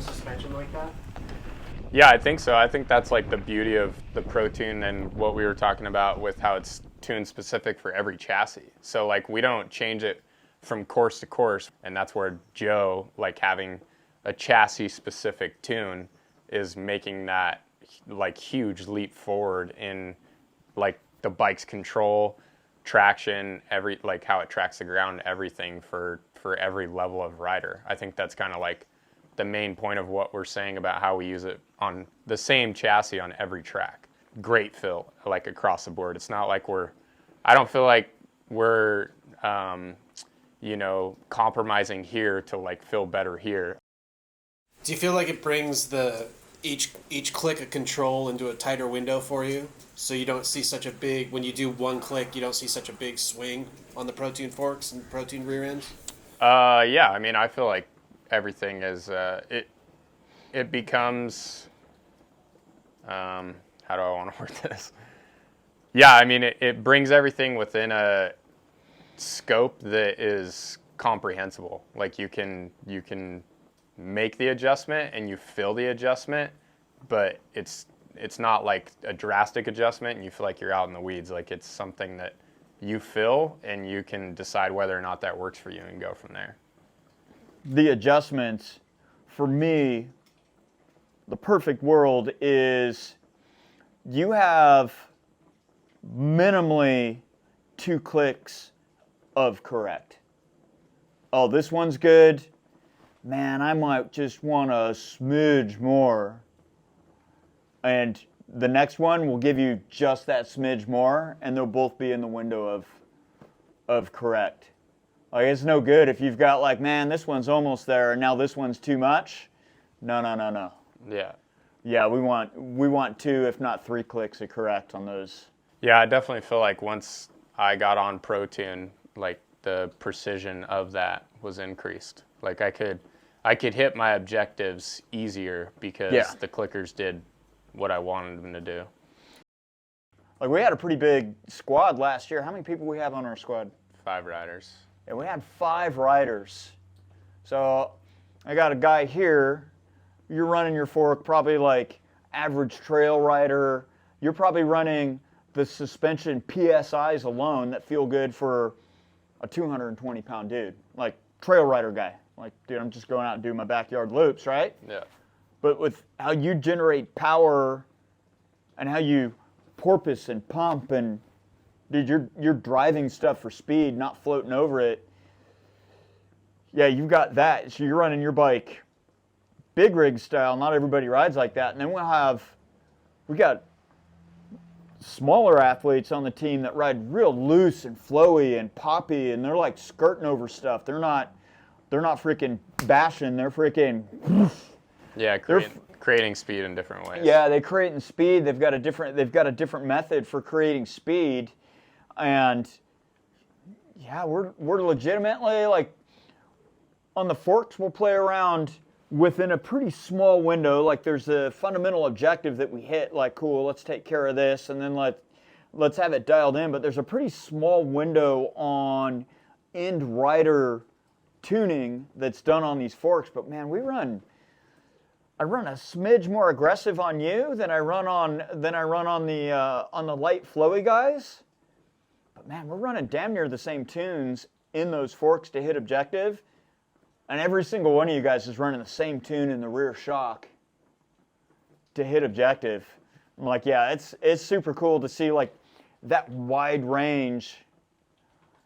suspension like that? Yeah, I think so. I think that's like the beauty of the Pro Tune and what we were talking about with how it's tuned specific for every chassis. So like we don't change it from course to course, and that's where Joe, like having a chassis specific tune, is making that like huge leap forward in like the bike's control, traction, every like how it tracks the ground, everything for every level of rider. I think that's kind of like the main point of what we're saying about how we use it on the same chassis on every track. Great fill, like across the board. It's not like I don't feel like we're, compromising here to like feel better here. Do you feel like it brings each click of control into a tighter window for you? So you don't see such a big, when you do one click, you don't see such a big swing on the Pro Tune forks and Pro Tune rear ends? Yeah, I mean, I feel like everything is, it becomes, how do I want to word this? Yeah, I mean, it brings everything within a scope that is comprehensible. Like you can make the adjustment and you feel the adjustment, but it's not like a drastic adjustment and you feel like you're out in the weeds. Like it's something that you feel and you can decide whether or not that works for you and go from there. The adjustments, for me, the perfect world is you have minimally 2 clicks of correct. Oh, this one's good. Man, I might just want a smidge more. And the next one will give you just that smidge more, and they'll both be in the window of correct. Like, it's no good if you've got like, man, this one's almost there, and now this one's too much. No. Yeah. Yeah, we want 2, if not 3 clicks of correct on those. Yeah, I definitely feel like once I got on Pro Tune, like the precision of that was increased. Like I could hit my objectives easier because the clickers did what I wanted them to do. Like we had a pretty big squad last year. How many people we have on our squad? 5 riders. Yeah, we had 5 riders. So I got a guy here. You're running your fork, probably like average trail rider. You're probably running the suspension PSIs alone that feel good for a 220-pound dude, like trail rider guy. Like, dude, I'm just going out and doing my backyard loops, right? Yeah. But with how you generate power and how you porpoise and pump and, dude, you're driving stuff for speed, not floating over it. Yeah, you've got that. So you're running your bike big rig style. Not everybody rides like that. And then we got smaller athletes on the team that ride real loose and flowy and poppy, and they're like skirting over stuff. They're not freaking bashing. They're freaking. Yeah, creating speed in different ways. Yeah, they're creating speed. They've got a different method for creating speed, and yeah, we're legitimately like on the forks. We'll play around within a pretty small window. Like there's a fundamental objective that we hit. Like, cool, let's take care of this, and then let's have it dialed in. But there's a pretty small window on end rider tuning that's done on these forks. But man, I run a smidge more aggressive on you than I run on the light flowy guys. But man, we're running damn near the same tunes in those forks to hit objective, and every single one of you guys is running the same tune in the rear shock to hit objective. I'm like, yeah, it's super cool to see like that wide range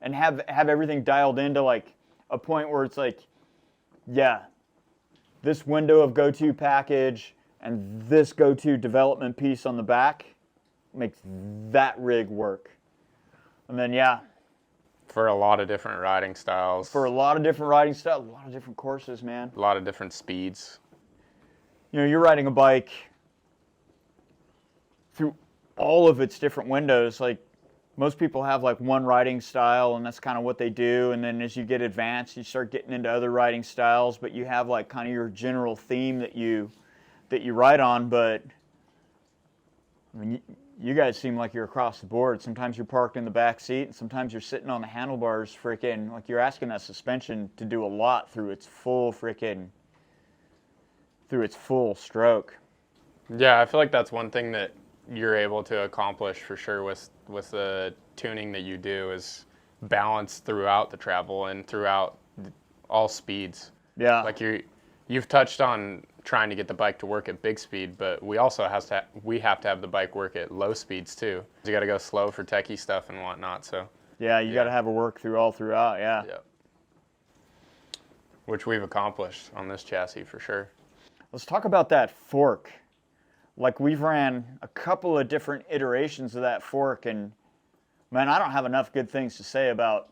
and have everything dialed into like a point where it's like, yeah, this window of go-to package and this go-to development piece on the back makes that rig work. And then, yeah. For a lot of different riding styles. For a lot of different riding styles, a lot of different courses, man. A lot of different speeds. You know, you're riding a bike through all of its different windows. Like, most people have like one riding style and that's kind of what they do, and then as you get advanced you start getting into other riding styles, but you have like kind of your general theme that you ride on. But I mean, you guys seem like you're across the board. Sometimes you're parked in the back seat and sometimes you're sitting on the handlebars, freaking like you're asking that suspension to do a lot through its full freaking through its full stroke. Yeah, I feel like that's one thing that you're able to accomplish for sure with the tuning that you do is balance throughout the travel and throughout all speeds. Yeah. Like you've touched on trying to get the bike to work at big speed, but we also have to have the bike work at low speeds too. You got to go slow for techie stuff and whatnot. So yeah, you got to have it work throughout. Yeah. yeah, which we've accomplished on this chassis for sure. Let's talk about that fork. Like, we've ran a couple of different iterations of that fork, and man, I don't have enough good things to say about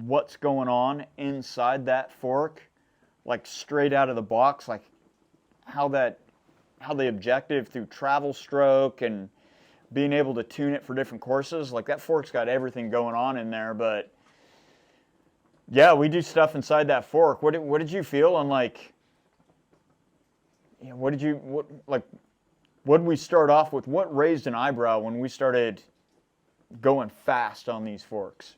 what's going on inside that fork, like straight out of the box, like how the objective through travel stroke and being able to tune it for different courses, like that fork's got everything going on in there. But yeah, we do stuff inside that fork. What did you feel? And like, what did we start off with? What raised an eyebrow when we started going fast on these forks?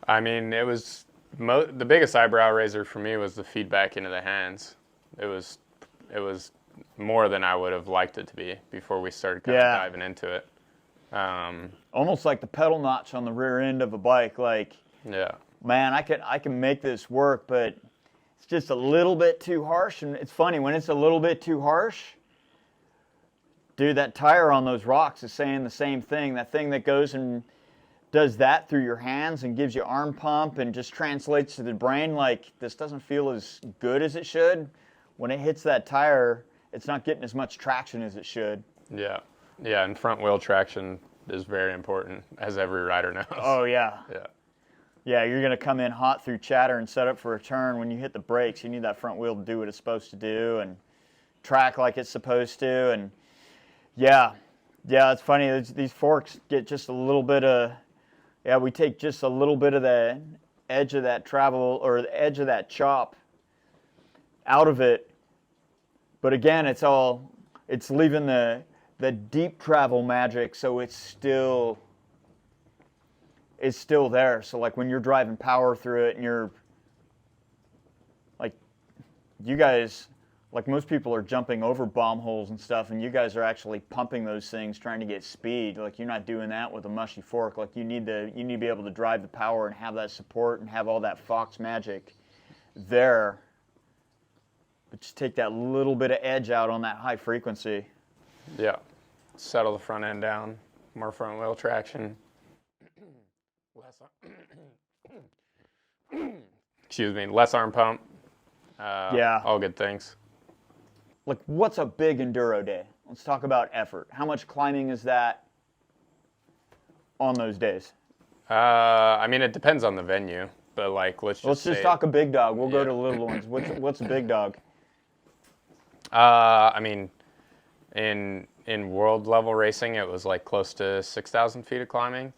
I mean, it was the biggest eyebrow raiser for me was the feedback into the hands. It was more than I would have liked it to be before we started kind of diving into it. Almost like the pedal notch on the rear end of a bike. Like, yeah, man, I can make this work, but it's just a little bit too harsh. And it's funny, when it's a little bit too harsh, dude, that tire on those rocks is saying the same thing. That thing that goes and does that through your hands and gives you arm pump and just translates to the brain, like, this doesn't feel as good as it should. When it hits that tire, it's not getting as much traction as it should. Yeah, and front wheel traction is very important, as every rider knows. Oh, yeah. Yeah. Yeah, you're going to come in hot through chatter and set up for a turn. When you hit the brakes, you need that front wheel to do what it's supposed to do and track like it's supposed to. And yeah, it's funny. These forks get just a little bit of, we take just a little bit of the edge of that travel or the edge of that chop out of it. But again, it's leaving the deep travel magic, so it's still there. So like when you're driving power through it and you're like, you guys, like most people are jumping over bomb holes and stuff, and you guys are actually pumping those things trying to get speed. Like, you're not doing that with a mushy fork. Like, you need to be able to drive the power and have that support and have all that Fox magic there. But just take that little bit of edge out on that high frequency. Yeah. Settle the front end down. More front wheel traction. Less arm pump. All good things. Like, what's a big enduro day? Let's talk about effort. How much climbing is that on those days? I mean, it depends on the venue, but like, let's just talk a big dog. We'll go to little ones. What's a big dog? I mean, in world level racing, it was like close to 6,000 feet of climbing.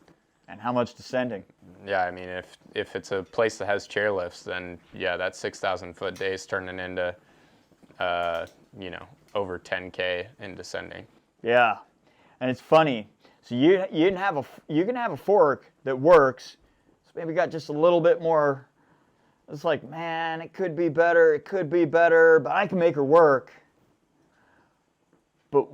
And how much descending? Yeah, I mean, if it's a place that has chairlifts, then yeah, that 6,000 foot day is turning into, over 10K in descending. Yeah, and it's funny. So you can have a fork that works. So maybe got just a little bit more. It's like, man, it could be better. It could be better, but I can make her work. But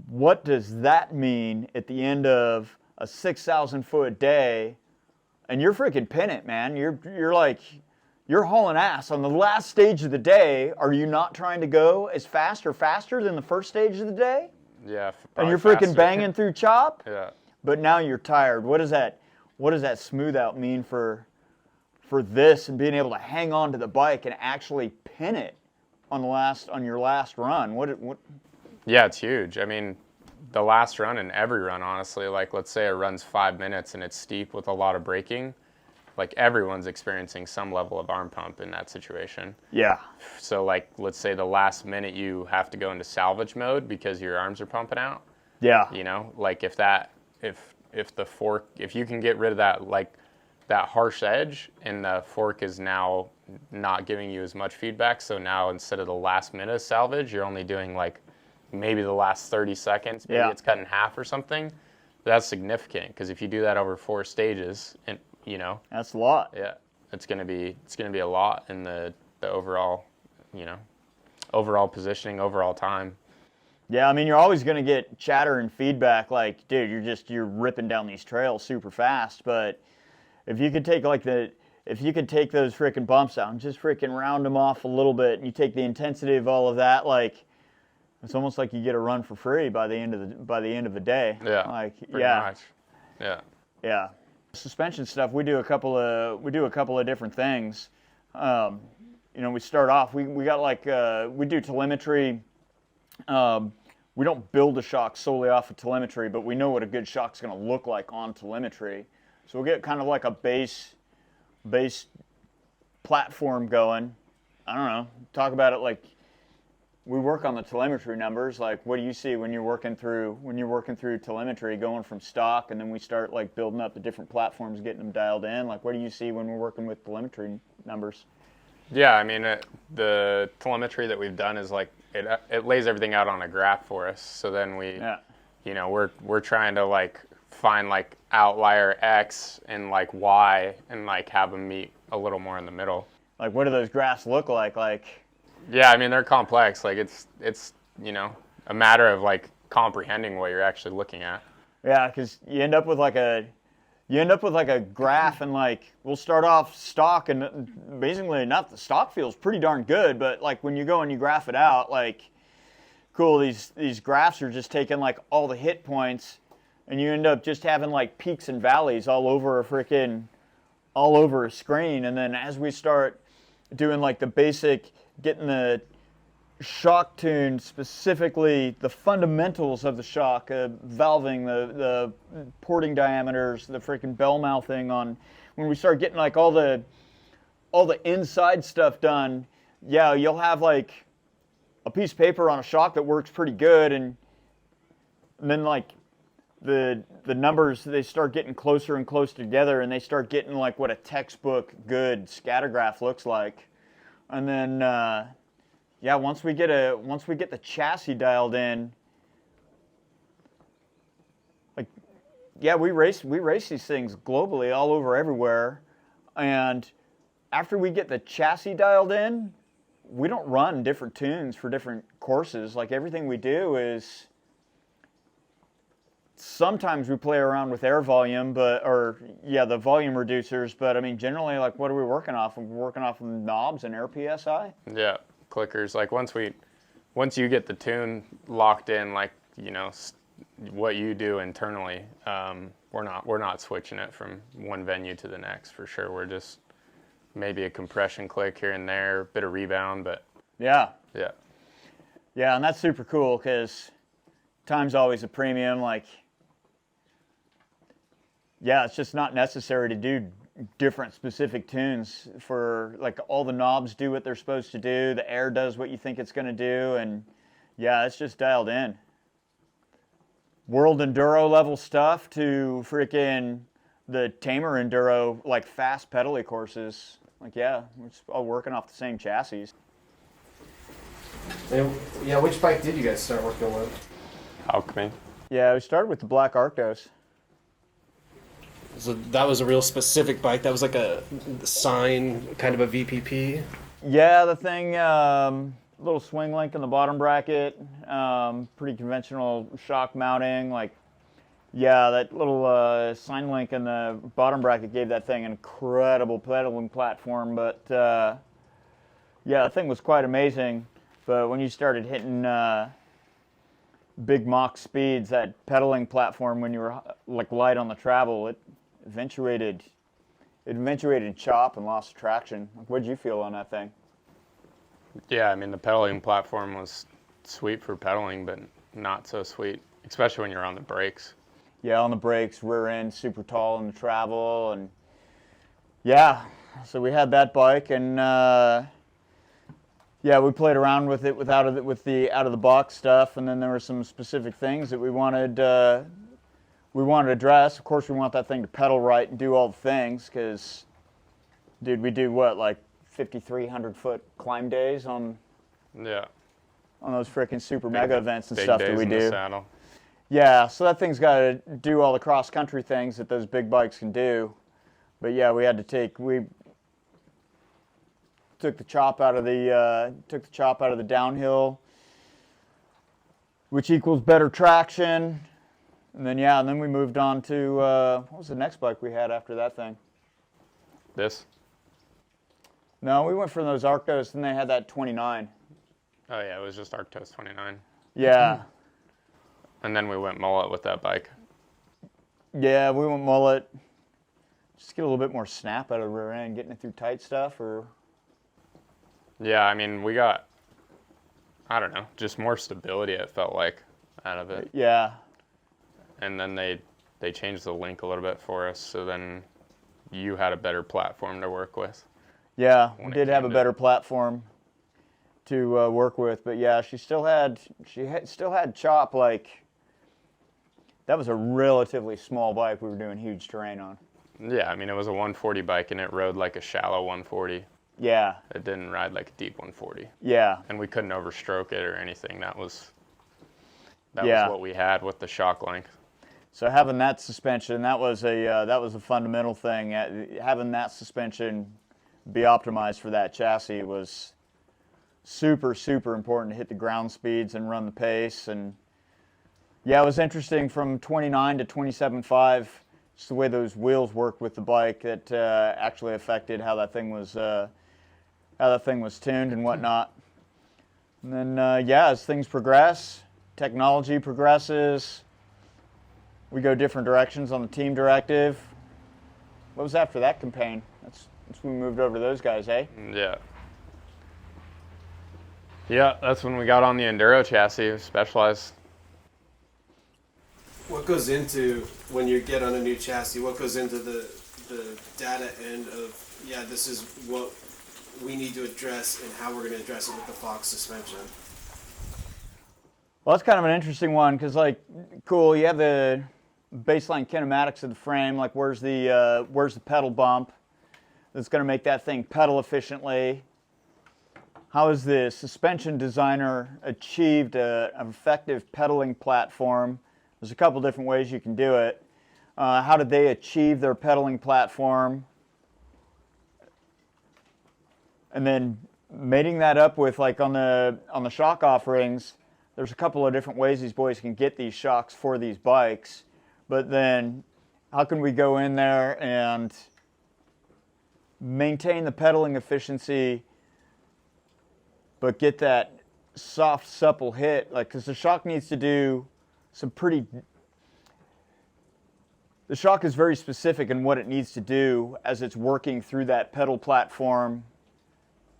what does that mean at the end of a 6,000 foot day? And you're freaking pinning it, man. You're hauling ass on the last stage of the day. Are you not trying to go as fast or faster than the first stage of the day? Yeah. And you're freaking banging through chop? Yeah. But now you're tired. What does that smooth out mean for this and being able to hang on to the bike and actually pin it on your last run? What? Yeah, it's huge. I mean, the last run and every run, honestly, like let's say it runs 5 minutes and it's steep with a lot of braking, like everyone's experiencing some level of arm pump in that situation. Yeah. So like, let's say the last minute you have to go into salvage mode because your arms are pumping out. Yeah. Like if you can get rid of that, like that harsh edge and the fork is now not giving you as much feedback. So now instead of the last minute of salvage, you're only doing like maybe the last 30 seconds, maybe it's cut in half or something. That's significant because if you do that over 4 stages, and that's a lot. Yeah, it's gonna be a lot in the overall, overall positioning, overall time. Yeah, I mean, you're always going to get chatter and feedback like, dude, you're ripping down these trails super fast. But if you could take if you could take those freaking bumps out and just freaking round them off a little bit, and you take the intensity of all of that, like, it's almost like you get a run for free by the end of the day. Yeah. Like, pretty much. Yeah. Yeah. Suspension stuff, we do a couple of different things. We start off, we got like, we do telemetry. We don't build a shock solely off of telemetry, but we know what a good shock's going to look like on telemetry. So we'll get kind of like a base platform going. I don't know. Talk about it like we work on the telemetry numbers. Like, what do you see when you're working through telemetry, going from stock, and then we start like building up the different platforms, getting them dialed in. Like, what do you see when we're working with telemetry numbers? Yeah, I mean, the telemetry that we've done is like it lays everything out on a graph for us. So then we're trying to like find like outlier X and like Y and like have them meet a little more in the middle. Like, what do those graphs look like? Like, yeah, I mean, they're complex. Like it's a matter of like comprehending what you're actually looking at. Yeah, because you end up with like a graph, and like we'll start off stock, and basically not the stock feels pretty darn good, but like when you go and you graph it out, like cool, these graphs are just taking like all the hit points, and you end up just having like peaks and valleys all over a screen. And then as we start doing like the basic, getting the shock tuned, specifically the fundamentals of the shock, valving, the porting diameters, the freaking bell mouthing on, when we start getting like all the inside stuff done, yeah, you'll have like a piece of paper on a shock that works pretty good, and then like the numbers, they start getting closer and closer together, and they start getting like what a textbook good scatter graph looks like. And then yeah, once we get the chassis dialed in, like, yeah, we race these things globally, all over, everywhere. And after we get the chassis dialed in, we don't run different tunes for different courses. Like, everything we do is, sometimes we play around with air volume, the volume reducers. But I mean, generally, like, what are we working off? We're working off of knobs and air PSI. Yeah. Clickers. Like once you get the tune locked in, like, what you do internally, we're not switching it from one venue to the next for sure. We're just maybe a compression click here and there, a bit of rebound, but yeah, and that's super cool because time's always a premium. Like, yeah, it's just not necessary to do different specific tunes for, like, all the knobs do what they're supposed to do, the air does what you think it's going to do, and yeah, it's just dialed in. World enduro level stuff to freaking the tamer enduro, like fast pedally courses. Like, yeah, we're just all working off the same chassis. Yeah, which bike did you guys start working with? Alchemy. Yeah, we started with the Black Arctos. So that was a real specific bike. That was like a sign, kind of a VPP. Yeah, the thing, little swing link in the bottom bracket, pretty conventional shock mounting. Like, yeah, that little sign link in the bottom bracket gave that thing an incredible pedaling platform. But yeah, the thing was quite amazing. But when you started hitting big Mach speeds, that pedaling platform, when you were like light on the travel, it eventuated chop and lost traction. What did you feel on that thing? Yeah, I mean, the pedaling platform was sweet for pedaling, but not so sweet, especially when you're on the brakes. Yeah, on the brakes, rear end super tall in the travel, and yeah, so we had that bike, and yeah, we played around with it with the out of the box stuff, and then there were some specific things that we wanted to address. Of course, we want that thing to pedal right and do all the things, because, dude, we do what, like 5,300 foot climb days on those freaking super mega events and stuff that we do. Saddle. Yeah, so that thing's got to do all the cross country things that those big bikes can do. But yeah, we had to took the chop out of the downhill, which equals better traction. And then we moved on to what was the next bike we had after that thing? This? No, we went for those Arctos, and they had that 29. Oh yeah, it was just Arctos 29. Yeah. And then we went mullet with that bike. Yeah, we went mullet. Just get a little bit more snap out of the rear end, getting it through tight stuff, or... Yeah, I mean, we got, I don't know, just more stability, it felt like, out of it. Yeah. And then they changed the link a little bit for us, so then you had a better platform to work with. Yeah, we did have a better platform to work with, but yeah, she still had chop. Like, that was a relatively small bike we were doing huge terrain on. Yeah, I mean, it was a 140 bike, and it rode like a shallow 140. Yeah. It didn't ride like a deep 140. Yeah. And we couldn't overstroke it or anything. That was what we had with the shock length. So having that suspension, that was a fundamental thing. Having that suspension be optimized for that chassis was super, super important to hit the ground speeds and run the pace. And yeah, it was interesting from 29 to 27.5, just the way those wheels worked with the bike that actually affected how that thing was tuned and whatnot. And then as things progress, technology progresses, we go different directions on the team directive. What was after that campaign? That's when we moved over to those guys, eh? Yeah. Yeah, that's when we got on the Enduro chassis, Specialized. What goes into when you get on a new chassis? What goes into the data end of, yeah, this is what we need to address and how we're going to address it with the Fox suspension? Well, that's kind of an interesting one because, like, cool, you have the baseline kinematics of the frame, like where's the pedal bump that's going to make that thing pedal efficiently. How has the suspension designer achieved an effective pedaling platform? There's a couple different ways you can do it. How did they achieve their pedaling platform? And then mating that up with, like, on the shock offerings, there's a couple of different ways these boys can get these shocks for these bikes. But then how can we go in there and maintain the pedaling efficiency but get that soft, supple hit? Like, because the shock needs to do some pretty... The shock is very specific in what it needs to do as it's working through that pedal platform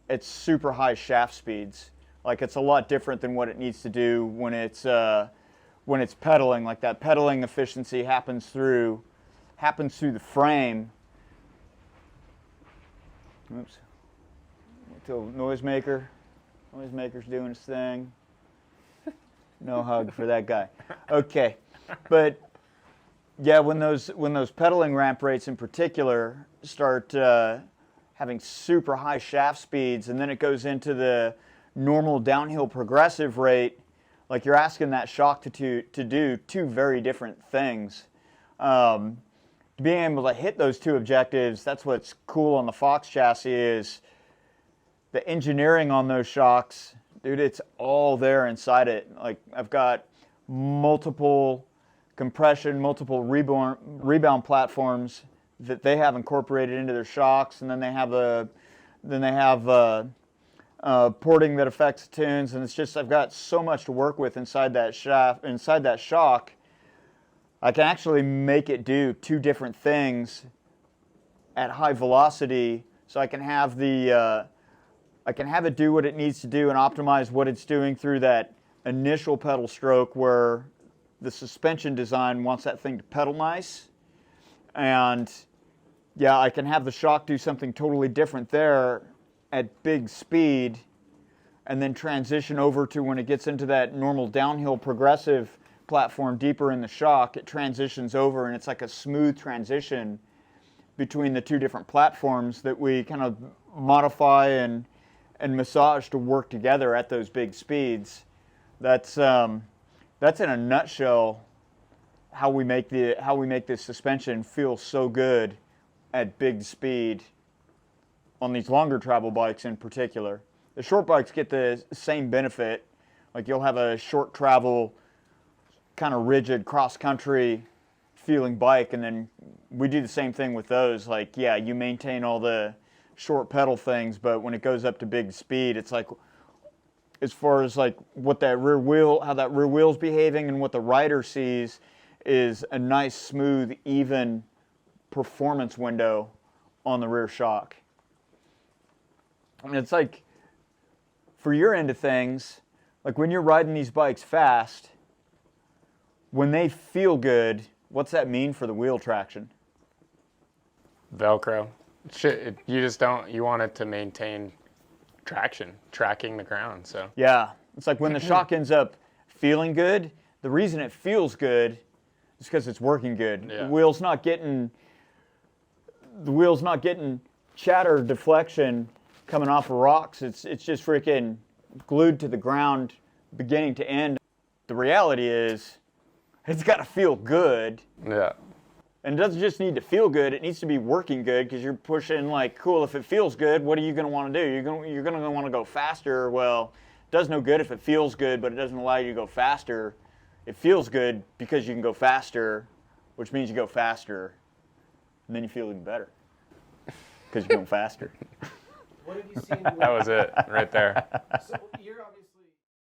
at super high shaft speeds. Like, it's a lot different than what it needs to do when it's pedaling. Like, that pedaling efficiency happens through the frame. Oops. Until noisemaker. Noisemaker's doing his thing. No hug for that guy. Okay, but yeah, when those pedaling ramp rates in particular start having super high shaft speeds, and then it goes into the normal downhill progressive rate, like, you're asking that shock to do two very different things. Being able to hit those two objectives, that's what's cool on the Fox chassis, is the engineering on those shocks. Dude, it's all there inside it. Like, I've got multiple compression, multiple rebound platforms that they have incorporated into their shocks, and then they have porting that affects the tunes, and it's just, I've got so much to work with inside that shock. I can actually make it do two different things at high velocity, so I can have it do what it needs to do and optimize what it's doing through that initial pedal stroke where the suspension design wants that thing to pedal nice. And yeah, I can have the shock do something totally different there at big speed, and then transition over to when it gets into that normal downhill progressive platform deeper in the shock, it transitions over, and it's like a smooth transition between the two different platforms that we kind of modify and massage to work together at those big speeds. That's in a nutshell how we make this suspension feel so good at big speed on these longer travel bikes in particular. The short bikes get the same benefit. Like you'll have a short travel, kind of rigid cross-country feeling bike, and then we do the same thing with those. Like, yeah, you maintain all the short pedal things, but when it goes up to big speed, it's like, as far as like what that rear wheel, how that rear wheel's behaving, and what the rider sees is a nice, smooth, even performance window on the rear shock. And it's like, for your end of things, like when you're riding these bikes fast, when they feel good, what's that mean for the wheel traction? Velcro. You just don't, you want it to maintain tracking the ground, so. Yeah, it's like when the shock ends up feeling good, the reason it feels good is because it's working good. Yeah. The wheel's not getting chatter deflection coming off of rocks. It's just freaking glued to the ground beginning to end. The reality is it's got to feel good. Yeah. And it doesn't just need to feel good, it needs to be working good, because you're pushing like, cool, if it feels good, what are you going to want to do? You're going to want to go faster. Well, it does no good if it feels good, but it doesn't allow you to go faster. It feels good because you can go faster, which means you go faster, and then you feel even better because you're going faster. What have you seen? That was it right there. So you're obviously